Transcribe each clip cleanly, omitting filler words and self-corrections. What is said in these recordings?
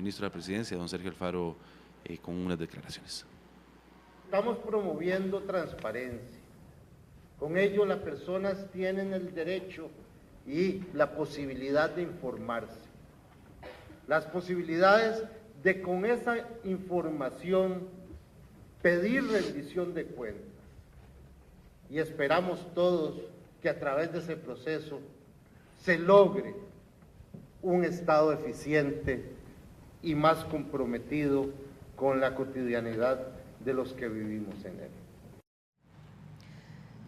ministro de la Presidencia, don Sergio Alfaro, con unas declaraciones. Estamos promoviendo transparencia. Con ello las personas tienen el derecho y la posibilidad de informarse. Las posibilidades de con esa información pedir rendición de cuentas. Y esperamos todos que a través de ese proceso se logre un Estado eficiente y más comprometido con la cotidianidad de los que vivimos en él.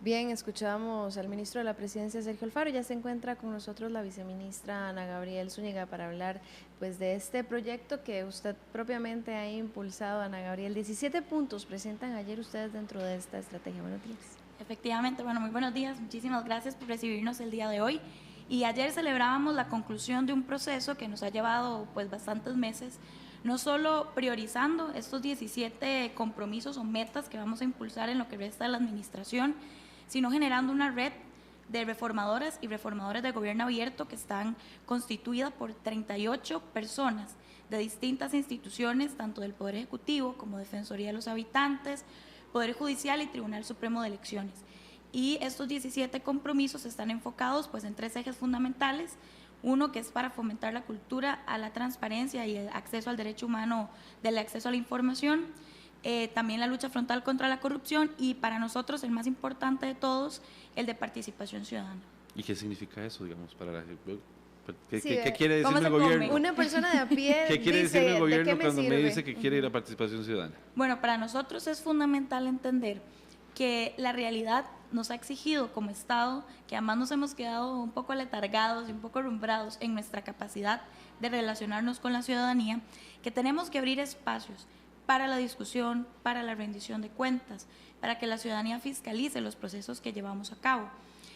Bien, escuchamos al ministro de la Presidencia, Sergio Alfaro. Ya se encuentra con nosotros la viceministra Ana Gabriel Zúñiga para hablar pues, de este proyecto que usted propiamente ha impulsado, Ana Gabriel. 17 puntos presentan ayer ustedes dentro de esta estrategia. Buenos días. Efectivamente, bueno, muy buenos días. Muchísimas gracias por recibirnos el día de hoy. Y ayer celebrábamos la conclusión de un proceso que nos ha llevado pues bastantes meses, no solo priorizando estos 17 compromisos o metas que vamos a impulsar en lo que resta de la administración, sino generando una red de reformadoras y reformadores de gobierno abierto que están constituidas por 38 personas de distintas instituciones, tanto del Poder Ejecutivo como Defensoría de los Habitantes, Poder Judicial y Tribunal Supremo de Elecciones. Y estos 17 compromisos están enfocados pues, en 3 ejes fundamentales. Uno que es para fomentar la cultura a la transparencia y el acceso al derecho humano del acceso a la información, también la lucha frontal contra la corrupción y para nosotros el más importante de todos, el de participación ciudadana. ¿Y qué significa eso, digamos, para la gente? ¿Qué Sí, quiere decirme el gobierno? Una persona de a pie ¿Qué quiere dice, decirme el gobierno ¿de qué me cuando sirve? me dice que quiere ir a participación ciudadana? Bueno, para nosotros es fundamental entender que la realidad nos ha exigido como Estado, que además nos hemos quedado un poco aletargados y un poco rumbrados en nuestra capacidad de relacionarnos con la ciudadanía, que tenemos que abrir espacios para la discusión, para la rendición de cuentas, para que la ciudadanía fiscalice los procesos que llevamos a cabo.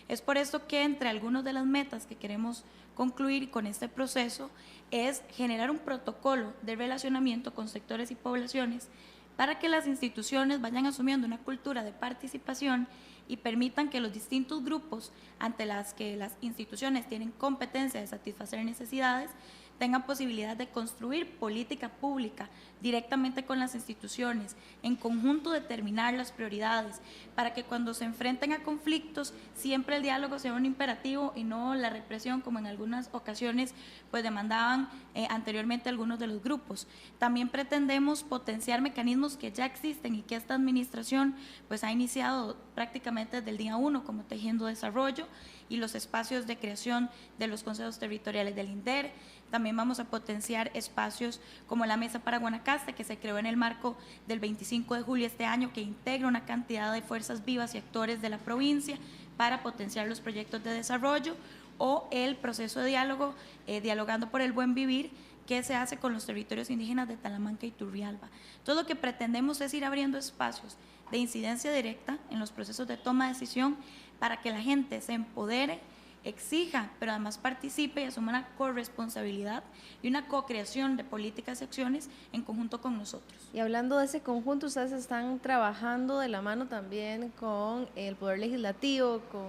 Es por esto que entre algunas de las metas que queremos concluir con este proceso es generar un protocolo de relacionamiento con sectores y poblaciones para que las instituciones vayan asumiendo una cultura de participación y permitan que los distintos grupos ante las que las instituciones tienen competencia de satisfacer necesidades tengan posibilidad de construir política pública directamente con las instituciones, en conjunto determinar las prioridades, para que cuando se enfrenten a conflictos siempre el diálogo sea un imperativo y no la represión como en algunas ocasiones pues demandaban anteriormente algunos de los grupos. También pretendemos potenciar mecanismos que ya existen y que esta administración pues ha iniciado prácticamente desde el día 1 como Tejiendo Desarrollo y los espacios de creación de los consejos territoriales del INDER. También vamos a potenciar espacios como la Mesa para Guanacaste, que se creó en el marco del 25 de julio de este año, que integra una cantidad de fuerzas vivas y actores de la provincia para potenciar los proyectos de desarrollo, o el proceso de diálogo, Dialogando por el Buen Vivir, que se hace con los territorios indígenas de Talamanca y Turrialba. Todo lo que pretendemos es ir abriendo espacios de incidencia directa en los procesos de toma de decisión para que la gente se empodere, exija, pero además participe y asuma una corresponsabilidad y una co-creación de políticas y acciones en conjunto con nosotros. Y hablando de ese conjunto, ustedes están trabajando de la mano también con el Poder Legislativo, con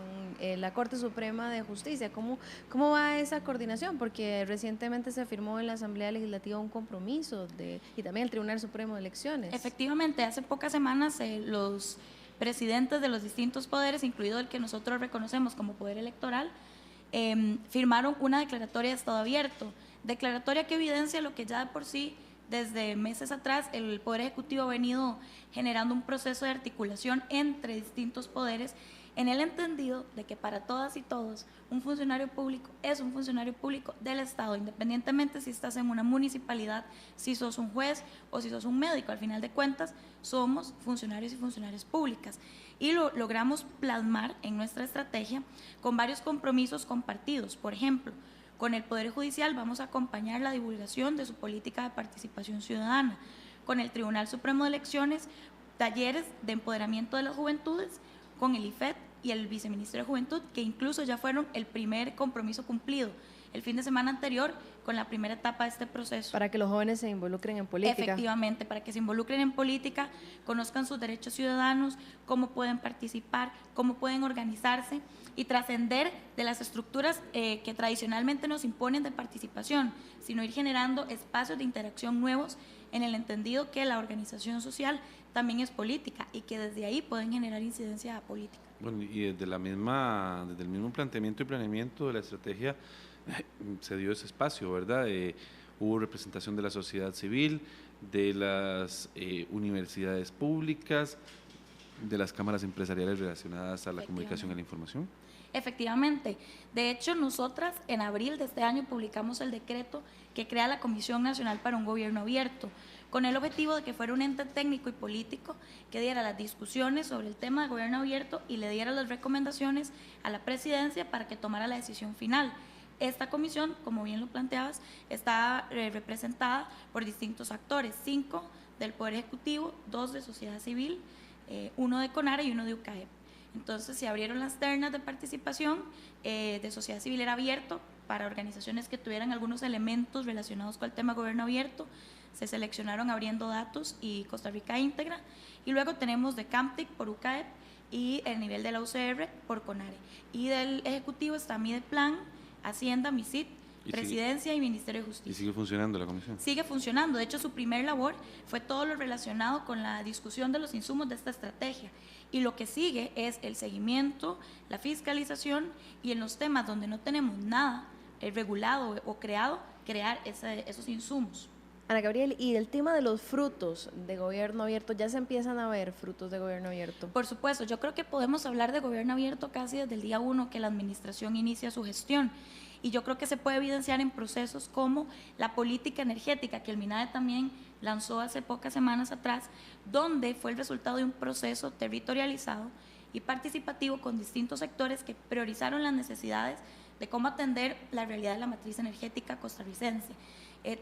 la Corte Suprema de Justicia. ¿Cómo va esa coordinación? Porque recientemente se firmó en la Asamblea Legislativa un compromiso y también el Tribunal Supremo de Elecciones. Efectivamente, hace pocas semanas los presidentes de los distintos poderes, incluido el que nosotros reconocemos como poder electoral, firmaron una declaratoria de estado abierto, declaratoria que evidencia lo que ya de por sí desde meses atrás el Poder Ejecutivo ha venido generando un proceso de articulación entre distintos poderes, en el entendido de que para todas y todos un funcionario público es un funcionario público del Estado, independientemente si estás en una municipalidad, si sos un juez o si sos un médico. Al final de cuentas somos funcionarios y funcionarias públicas y lo logramos plasmar en nuestra estrategia con varios compromisos compartidos. Por ejemplo, con el Poder Judicial vamos a acompañar la divulgación de su política de participación ciudadana, con el Tribunal Supremo de Elecciones, talleres de empoderamiento de las juventudes, con el IFET y el Viceministerio de Juventud, que incluso ya fueron el primer compromiso cumplido. el fin de semana anterior con la primera etapa de este proceso. Para que los jóvenes se involucren en política. Efectivamente, para que se involucren en política, conozcan sus derechos ciudadanos, cómo pueden participar, cómo pueden organizarse y trascender de las estructuras que tradicionalmente nos imponen de participación, sino ir generando espacios de interacción nuevos en el entendido que la organización social también es política y que desde ahí pueden generar incidencia política. Bueno, y desde el mismo planteamiento y planeamiento de la estrategia se dio ese espacio, ¿verdad? Hubo representación de la sociedad civil, de las universidades públicas, de las cámaras empresariales relacionadas a la comunicación y a la información. Efectivamente. De hecho, nosotras en abril de este año publicamos el decreto que crea la Comisión Nacional para un Gobierno Abierto, con el objetivo de que fuera un ente técnico y político que diera las discusiones sobre el tema de gobierno abierto y le diera las recomendaciones a la presidencia para que tomara la decisión final. Esta comisión, como bien lo planteabas, está representada por distintos actores, 5 del Poder Ejecutivo, 2 de sociedad civil, 1 de CONARE y 1 de UCAEP. Entonces se abrieron las ternas de participación, de sociedad civil era abierto para organizaciones que tuvieran algunos elementos relacionados con el tema gobierno abierto, se seleccionaron abriendo datos y Costa Rica Íntegra, y luego tenemos de CAMTIC por UCAEP y el nivel de la UCR por CONARE. Y del Ejecutivo está Mideplan, Hacienda, MISIT, Presidencia y Ministerio de Justicia. ¿Y sigue funcionando la comisión? Sigue funcionando. De hecho, su primer labor fue todo lo relacionado con la discusión de los insumos de esta estrategia. Y lo que sigue es el seguimiento, la fiscalización y en los temas donde no tenemos nada regulado o creado, crear esos insumos. Ana Gabriel, y el tema de los frutos de gobierno abierto, ¿ya se empiezan a ver frutos de gobierno abierto? Por supuesto, yo creo que podemos hablar de gobierno abierto casi desde el día 1 que la administración inicia su gestión. Y yo creo que se puede evidenciar en procesos como la política energética, que el MINADE también lanzó hace pocas semanas atrás, donde fue el resultado de un proceso territorializado y participativo con distintos sectores que priorizaron las necesidades de cómo atender la realidad de la matriz energética costarricense.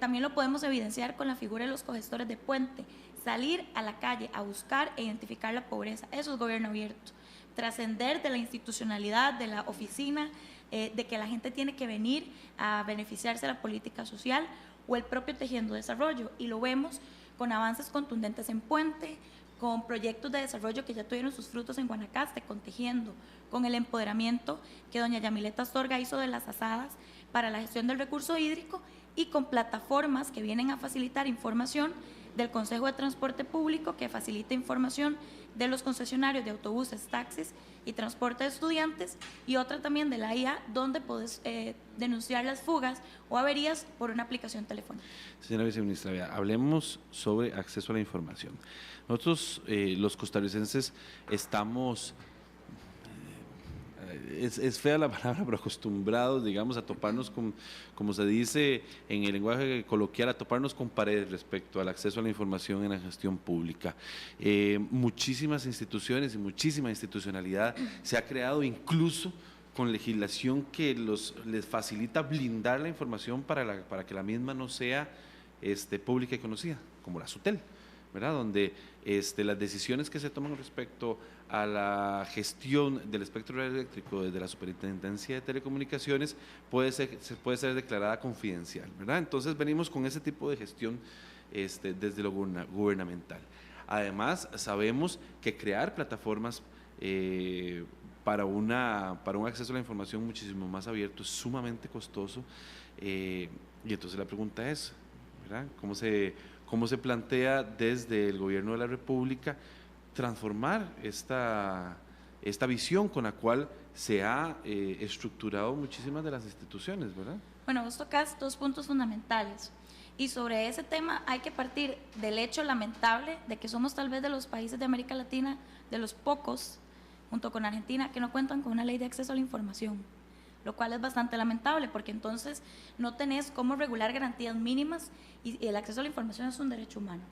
También lo podemos evidenciar con la figura de los cogestores de puente, salir a la calle a buscar e identificar la pobreza, eso es gobierno abierto, trascender de la institucionalidad, de la oficina, de que la gente tiene que venir a beneficiarse de la política social o el propio tejiendo desarrollo, y lo vemos con avances contundentes en Puente, con proyectos de desarrollo que ya tuvieron sus frutos en Guanacaste, con Tejiendo, con el empoderamiento que doña Yamileta Astorga hizo de las asadas para la gestión del recurso hídrico y con plataformas que vienen a facilitar información del Consejo de Transporte Público, que facilita información de los concesionarios de autobuses, taxis y transporte de estudiantes, y otra también de la IA, donde puedes denunciar las fugas o averías por una aplicación telefónica. Señora viceministra, hablemos sobre acceso a la información. Nosotros, los costarricenses, estamos... Es fea la palabra, pero acostumbrados, digamos, a toparnos con, como se dice en el lenguaje coloquial, a toparnos con paredes respecto al acceso a la información en la gestión pública. Muchísimas instituciones y muchísima institucionalidad se ha creado incluso con legislación que les facilita blindar la información para que la misma no sea pública y conocida, como la SUTEL, ¿verdad? Donde las decisiones que se toman respecto a la gestión del espectro eléctrico desde la Superintendencia de Telecomunicaciones puede ser declarada confidencial, ¿verdad? Entonces venimos con ese tipo de gestión desde lo gubernamental. Además, sabemos que crear plataformas para un acceso a la información muchísimo más abierto es sumamente costoso, y entonces la pregunta es, ¿verdad? ¿Cómo se plantea desde el Gobierno de la República transformar esta visión con la cual se ha estructurado muchísimas de las instituciones, ¿verdad? Bueno, vos tocas 2 puntos fundamentales, y sobre ese tema hay que partir del hecho lamentable de que somos tal vez de los países de América Latina, de los pocos, junto con Argentina, que no cuentan con una ley de acceso a la información, lo cual es bastante lamentable, porque entonces no tenés cómo regular garantías mínimas, y el acceso a la información es un derecho humano.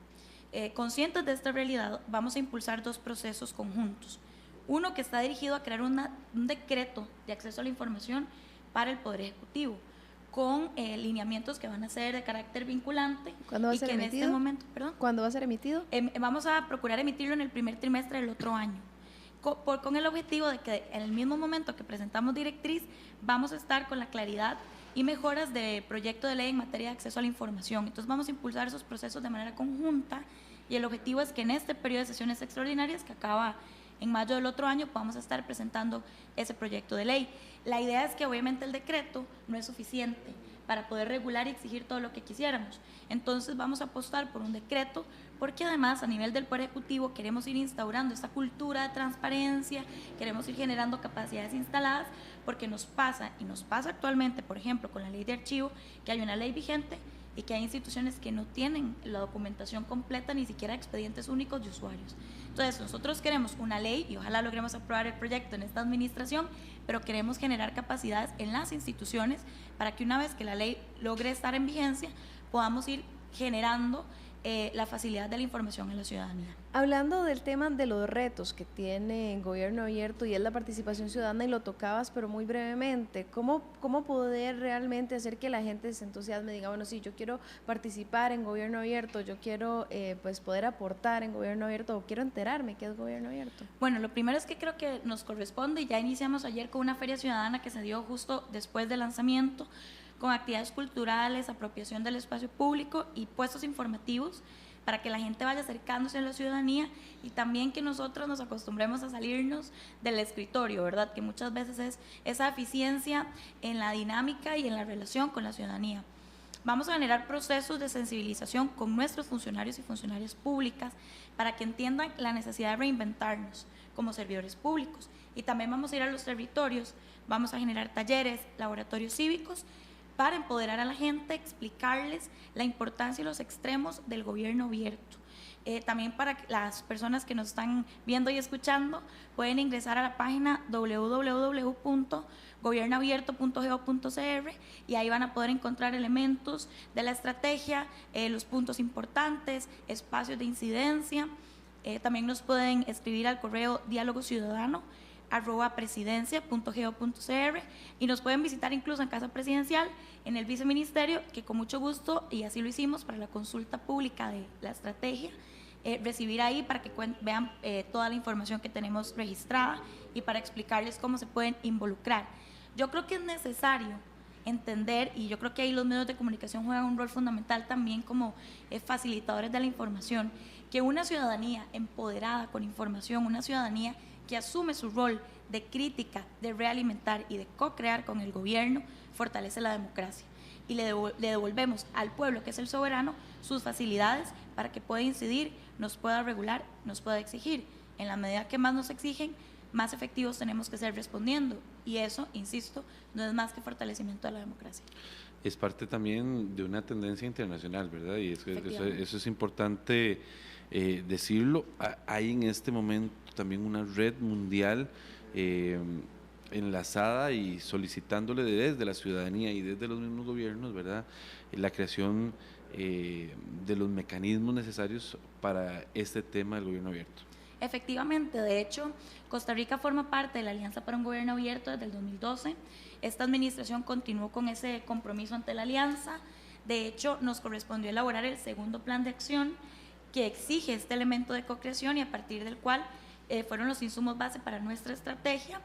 Conscientes de esta realidad, vamos a impulsar 2 procesos conjuntos. Uno que está dirigido a crear un decreto de acceso a la información para el Poder Ejecutivo, con lineamientos que van a ser de carácter vinculante. ¿Cuándo va a ser emitido? En este momento, perdón. ¿Cuándo va a ser emitido? Vamos a procurar emitirlo en el primer trimestre del otro año, con el objetivo de que en el mismo momento que presentamos directriz, vamos a estar con la claridad y mejoras de proyecto de ley en materia de acceso a la información. Entonces vamos a impulsar esos procesos de manera conjunta y el objetivo es que en este periodo de sesiones extraordinarias que acaba en mayo del otro año podamos estar presentando ese proyecto de ley. La idea es que obviamente el decreto no es suficiente para poder regular y exigir todo lo que quisiéramos. Entonces vamos a apostar por un decreto porque además a nivel del Poder Ejecutivo queremos ir instaurando esta cultura de transparencia, queremos ir generando capacidades instaladas porque nos pasa actualmente, por ejemplo, con la ley de archivo, que hay una ley vigente y que hay instituciones que no tienen la documentación completa, ni siquiera expedientes únicos de usuarios. Entonces, nosotros queremos una ley y ojalá logremos aprobar el proyecto en esta administración, pero queremos generar capacidades en las instituciones para que una vez que la ley logre estar en vigencia, podamos ir generando la facilidad de la información en la ciudadanía. Hablando del tema de los retos que tiene el gobierno abierto y es la participación ciudadana, y lo tocabas pero muy brevemente, ¿cómo poder realmente hacer que la gente se entusiasme, diga, bueno, sí, yo quiero participar en gobierno abierto, yo quiero pues poder aportar en gobierno abierto, o quiero enterarme qué es gobierno abierto? Bueno, lo primero es que creo que nos corresponde, y ya iniciamos ayer con una feria ciudadana que se dio justo después del lanzamiento, con actividades culturales, apropiación del espacio público y puestos informativos para que la gente vaya acercándose a la ciudadanía y también que nosotros nos acostumbremos a salirnos del escritorio, ¿verdad? Que muchas veces es esa eficiencia en la dinámica y en la relación con la ciudadanía. Vamos a generar procesos de sensibilización con nuestros funcionarios y funcionarias públicas para que entiendan la necesidad de reinventarnos como servidores públicos. Y también vamos a ir a los territorios, vamos a generar talleres, laboratorios cívicos, para empoderar a la gente, explicarles la importancia y los extremos del gobierno abierto. También para las personas que nos están viendo y escuchando, pueden ingresar a la página www.gobiernoabierto.go.cr y ahí van a poder encontrar elementos de la estrategia, los puntos importantes, espacios de incidencia. También nos pueden escribir al correo dialogociudadano@presidencia.go.cr y nos pueden visitar incluso en Casa Presidencial, en el Viceministerio, que con mucho gusto, y así lo hicimos para la consulta pública de la estrategia, recibir ahí para que vean toda la información que tenemos registrada y para explicarles cómo se pueden involucrar. Yo creo que es necesario entender, y yo creo que ahí los medios de comunicación juegan un rol fundamental también como facilitadores de la información, que una ciudadanía empoderada con información, una ciudadanía que asume su rol de crítica, de realimentar y de co-crear con el gobierno, fortalece la democracia. Y le devolvemos al pueblo, que es el soberano, sus facilidades para que pueda incidir, nos pueda regular, nos pueda exigir. En la medida que más nos exigen, más efectivos tenemos que ser respondiendo. Y eso, insisto, no es más que fortalecimiento de la democracia. Es parte también de una tendencia internacional, ¿verdad? Y eso es importante decirlo. Hay en este momento también una red mundial enlazada y solicitándole desde la ciudadanía y desde los mismos gobiernos, ¿verdad?, la creación de los mecanismos necesarios para este tema del gobierno abierto. Efectivamente, de hecho, Costa Rica forma parte de la Alianza para un Gobierno Abierto desde el 2012. Esta administración continuó con ese compromiso ante la alianza. De hecho, nos correspondió elaborar el segundo plan de acción que exige este elemento de co-creación y a partir del cual fueron los insumos base para nuestra estrategia.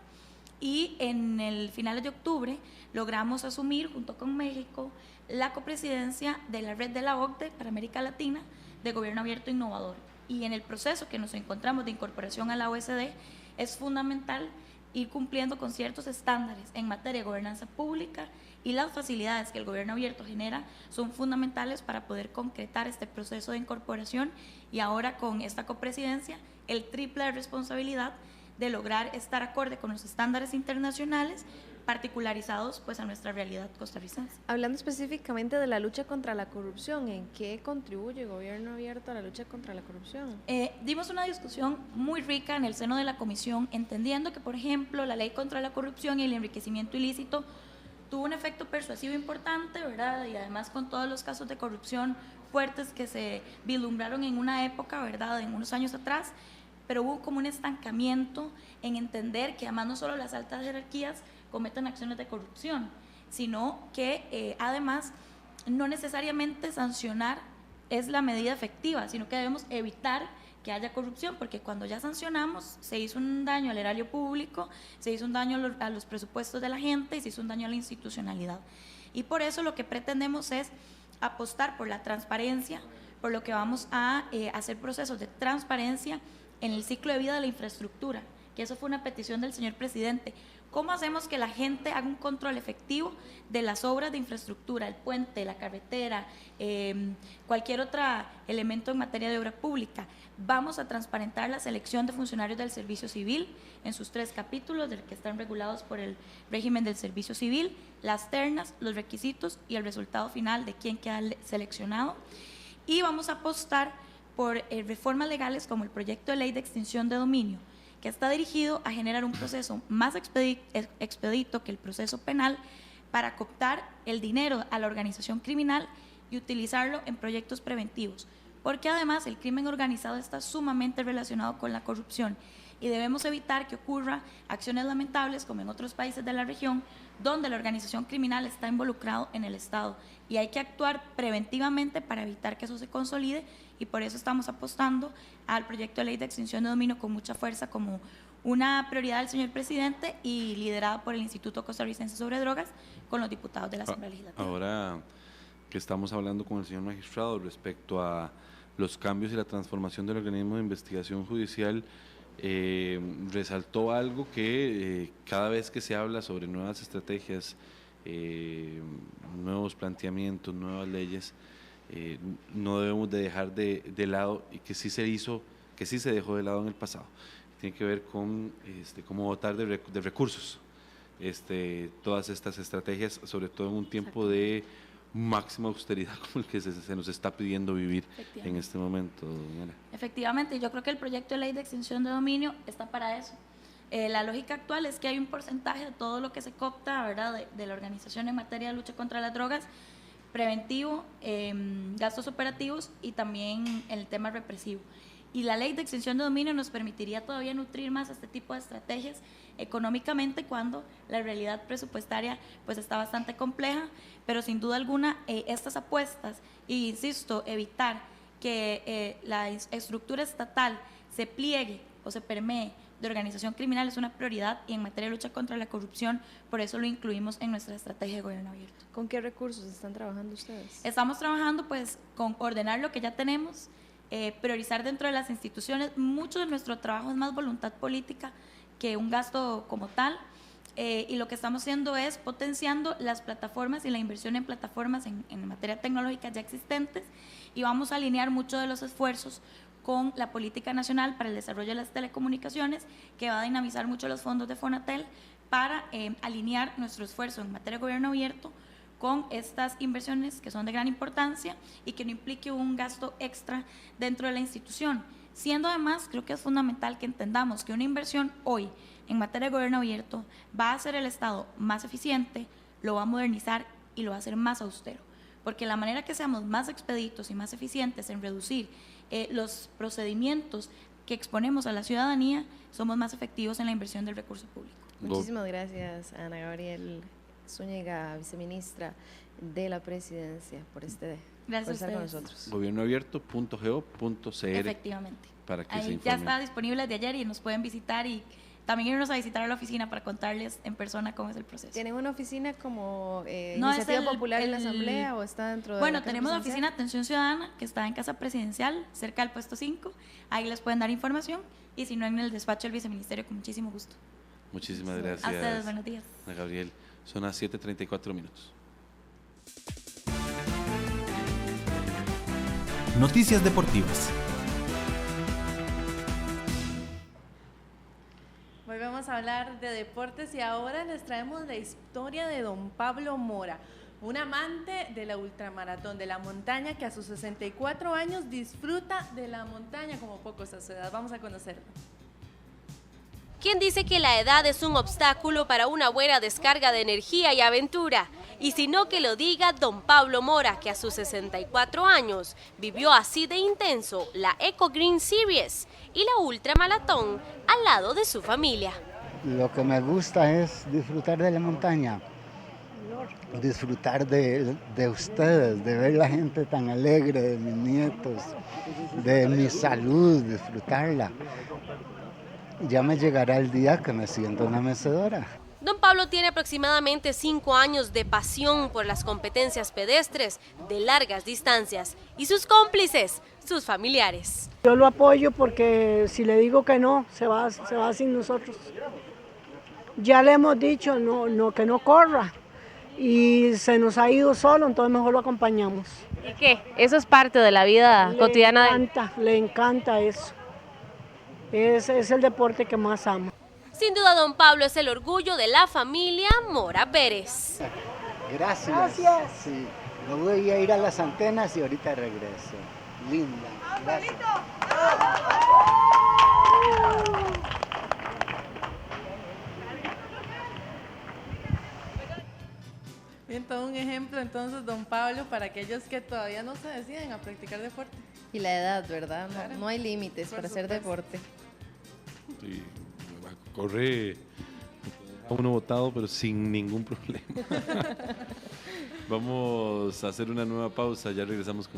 Y en el finales de octubre logramos asumir junto con México la copresidencia de la red de la OCDE para América Latina de Gobierno Abierto Innovador. Y en el proceso que nos encontramos de incorporación a la OECD es fundamental ir cumpliendo con ciertos estándares en materia de gobernanza pública, y las facilidades que el gobierno abierto genera son fundamentales para poder concretar este proceso de incorporación, y ahora con esta copresidencia el triple de responsabilidad de lograr estar acorde con los estándares internacionales particularizados pues a nuestra realidad costarricense. Hablando específicamente de la lucha contra la corrupción, ¿en qué contribuye el gobierno abierto a la lucha contra la corrupción? Dimos una discusión muy rica en el seno de la comisión, entendiendo que, por ejemplo, la ley contra la corrupción y el enriquecimiento ilícito tuvo un efecto persuasivo importante, ¿verdad? Y además con todos los casos de corrupción fuertes que se vislumbraron en una época, ¿verdad?, en unos años atrás, pero hubo como un estancamiento en entender que además no solo las altas jerarquías cometen acciones de corrupción, sino que además no necesariamente sancionar es la medida efectiva, sino que debemos evitar que haya corrupción, porque cuando ya sancionamos se hizo un daño al erario público, se hizo un daño a los presupuestos de la gente y se hizo un daño a la institucionalidad. Y por eso lo que pretendemos es apostar por la transparencia, por lo que vamos a hacer procesos de transparencia en el ciclo de vida de la infraestructura, que eso fue una petición del señor presidente. ¿Cómo hacemos que la gente haga un control efectivo de las obras de infraestructura, el puente, la carretera, cualquier otro elemento en materia de obra pública? Vamos a transparentar la selección de funcionarios del servicio civil en sus 3 capítulos, que están regulados por el régimen del servicio civil, las ternas, los requisitos y el resultado final de quién queda seleccionado. Y vamos a apostar por reformas legales como el proyecto de ley de extinción de dominio, que está dirigido a generar un proceso más expedito que el proceso penal para cooptar el dinero a la organización criminal y utilizarlo en proyectos preventivos, porque además el crimen organizado está sumamente relacionado con la corrupción y debemos evitar que ocurra acciones lamentables como en otros países de la región, donde la organización criminal está involucrado en el Estado, y hay que actuar preventivamente para evitar que eso se consolide, y por eso estamos apostando al proyecto de ley de extinción de dominio con mucha fuerza como una prioridad del señor presidente y liderada por el Instituto Costarricense sobre Drogas con los diputados de la Asamblea Legislativa. Ahora que estamos hablando con el señor magistrado respecto a los cambios y la transformación del organismo de investigación judicial, resaltó algo que cada vez que se habla sobre nuevas estrategias, nuevos planteamientos, nuevas leyes, no debemos de dejar de lado, y que sí se dejó de lado en el pasado. Tiene que ver con cómo dotar de recursos todas estas estrategias, sobre todo en un tiempo de máxima austeridad como el que se nos está pidiendo vivir en este momento, doña. Efectivamente, yo creo que el proyecto de ley de extinción de dominio está para eso. La lógica actual es que hay un porcentaje de todo lo que se coopta, ¿verdad?, de la organización en materia de lucha contra las drogas, preventivo, gastos operativos y también el tema represivo. Y la ley de extinción de dominio nos permitiría todavía nutrir más este tipo de estrategias económicamente cuando la realidad presupuestaria pues está bastante compleja, pero sin duda alguna estas apuestas, y insisto, evitar que la estructura estatal se pliegue o se permee de organización criminal es una prioridad, y en materia de lucha contra la corrupción, por eso lo incluimos en nuestra estrategia de gobierno abierto. ¿Con qué recursos están trabajando ustedes? Estamos trabajando pues con ordenar lo que ya tenemos, priorizar dentro de las instituciones. Mucho de nuestro trabajo es más voluntad política que un gasto como tal, y lo que estamos haciendo es potenciando las plataformas y la inversión en plataformas en materia tecnológica ya existentes, y vamos a alinear muchos de los esfuerzos con la política nacional para el desarrollo de las telecomunicaciones, que va a dinamizar mucho los fondos de Fonatel para alinear nuestro esfuerzo en materia de gobierno abierto con estas inversiones que son de gran importancia y que no implique un gasto extra dentro de la institución. Siendo además, creo que es fundamental que entendamos que una inversión hoy en materia de gobierno abierto va a hacer el Estado más eficiente, lo va a modernizar y lo va a hacer más austero, porque la manera que seamos más expeditos y más eficientes en reducir los procedimientos que exponemos a la ciudadanía, somos más efectivos en la inversión del recurso público. Muchísimas gracias, Ana Gabriel Zúñiga, viceministra de la Presidencia, por estar con nosotros. Gobiernoabierto.go.cr. Efectivamente. Para que ahí se ya informen. está disponible desde ayer y nos pueden visitar, y también irnos a visitar a la oficina para contarles en persona cómo es el proceso. ¿Tienen una oficina como No, iniciativa popular en la Asamblea o está dentro de Bueno, tenemos la oficina de atención ciudadana que está en Casa Presidencial, cerca del puesto 5. Ahí les pueden dar información, y si no, en el despacho del viceministerio, con muchísimo gusto. Muchísimas gracias. A ustedes, buenos días. Ana Gabriel, son las 7:34 minutos. Noticias deportivas. Volvemos a hablar de deportes y ahora les traemos la historia de don Pablo Mora, un amante de la ultramaratón de la montaña que a sus 64 años disfruta de la montaña como pocos a su edad. Vamos a conocerlo. ¿Quién dice que la edad es un obstáculo para una buena descarga de energía y aventura? Y si no, que lo diga don Pablo Mora, que a sus 64 años vivió así de intenso la Eco Green Series y la ultramaratón al lado de su familia. Lo que me gusta es disfrutar de la montaña, disfrutar de ustedes, de ver la gente tan alegre, de mis nietos, de mi salud, disfrutarla. Ya me llegará el día que me siento en la mecedora. Don Pablo tiene aproximadamente 5 años de pasión por las competencias pedestres de largas distancias y sus cómplices, sus familiares. Yo lo apoyo porque si le digo que no, se va sin nosotros. Ya le hemos dicho que no corra y se nos ha ido solo, entonces mejor lo acompañamos. ¿Y qué? Eso es parte de la vida cotidiana. Le encanta eso. Es el deporte que más ama. Sin duda, don Pablo es el orgullo de la familia Mora Pérez. Gracias. Sí, me voy a ir a las antenas y ahorita regreso. Linda. Gracias. Bien, todo un ejemplo entonces, don Pablo, para aquellos que todavía no se deciden a practicar deporte. Y la edad, ¿verdad? Claro. No hay límites Por para hacer supuesto. deporte. Sí, corre a uno botado, pero sin ningún problema. Vamos a hacer una nueva pausa, ya regresamos con más.